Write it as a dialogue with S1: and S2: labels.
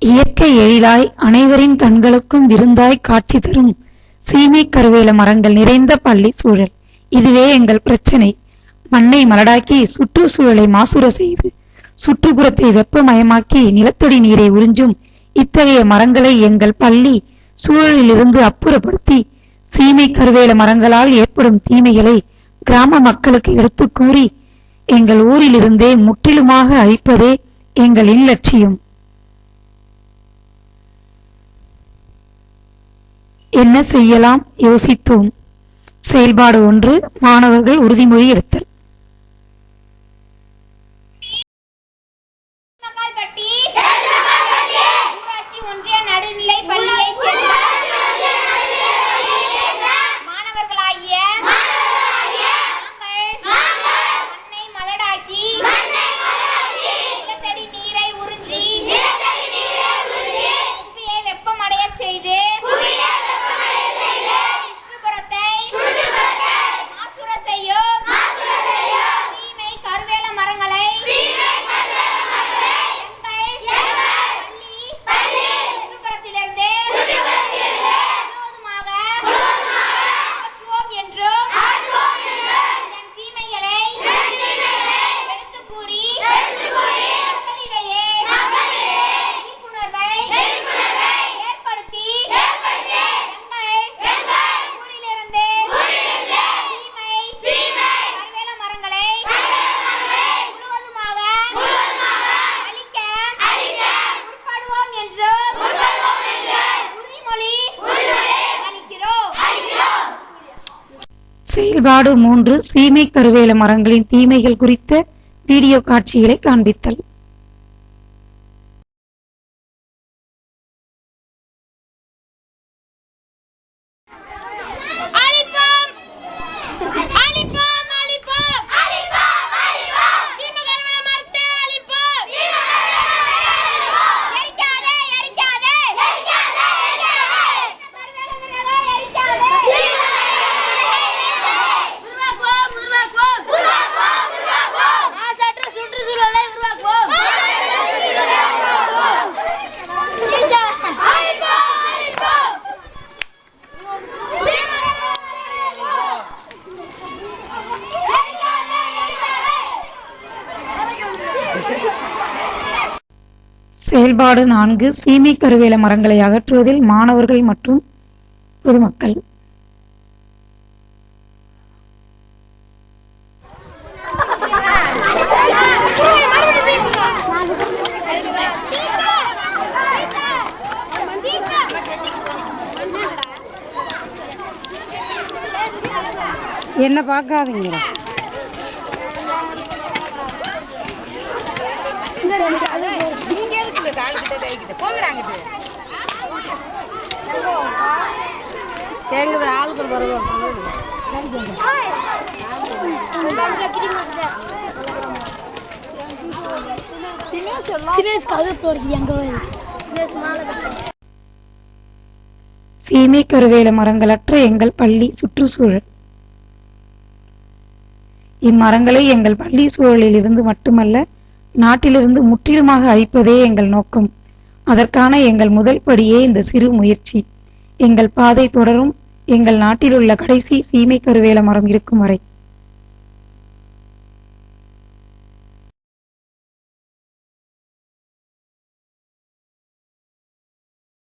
S1: இயற்கை எழிலாய் அனைவரின் கண்களுக்கும் விருந்தாய் காட்சி தரும் சீமை கருவேல மரங்கள் நிறைந்த பள்ளி சூழல். இதுவே எங்கள் பிரச்சனை. மண்ணை மலடாக்கி சுற்றுச்சூழலை மாசுர செய்து சுற்றுப்புறத்தை வெப்பமயமாக்கி நிலத்தடி நீரை உறிஞ்சும் இத்தகைய மரங்களை எங்கள் பள்ளி சூழலிலிருந்து அப்புறப்படுத்தி சீமை கருவேல மரங்களால் ஏற்படும் தீமைகளை கிராம மக்களுக்கு எடுத்துக் கூறி எங்கள் ஊரிலிருந்தே முற்றிலுமாக அழிப்பதே எங்களின் லட்சியம். என்ன செய்யலாம் யோசித்தோம். செயல்பாடு 1. மாணவர்கள் உறுதிமொழி எடுத்தல். செயல்பாடு 3. சீமை கருவேல மரங்களின் தீமைகள் குறித்த வீடியோ காட்சிகளை காண்பித்தல். செயல்பாடு 4. சீமை கருவேல மரங்களை அகற்றுவதில் மாணவர்கள் மற்றும் பொதுமக்கள்.
S2: என்ன பார்க்காதீங்க.
S1: சீமை கருவேல மரங்களற்ற எங்கள் பள்ளி சுற்றுச்சூழல். இம்மரங்களை எங்கள் பள்ளி சூழலில் இருந்து மட்டுமல்ல, நாட்டிலிருந்து முற்றிலுமாக அழிப்பதே எங்கள் நோக்கம். அதற்கான எங்கள் முதல் படியே இந்த சிறு முயற்சி. எங்கள் பாதை தொடரும் எங்கள் நாட்டில் உள்ள கடைசி சீமை கருவேல மரம் இருக்கும் வரை.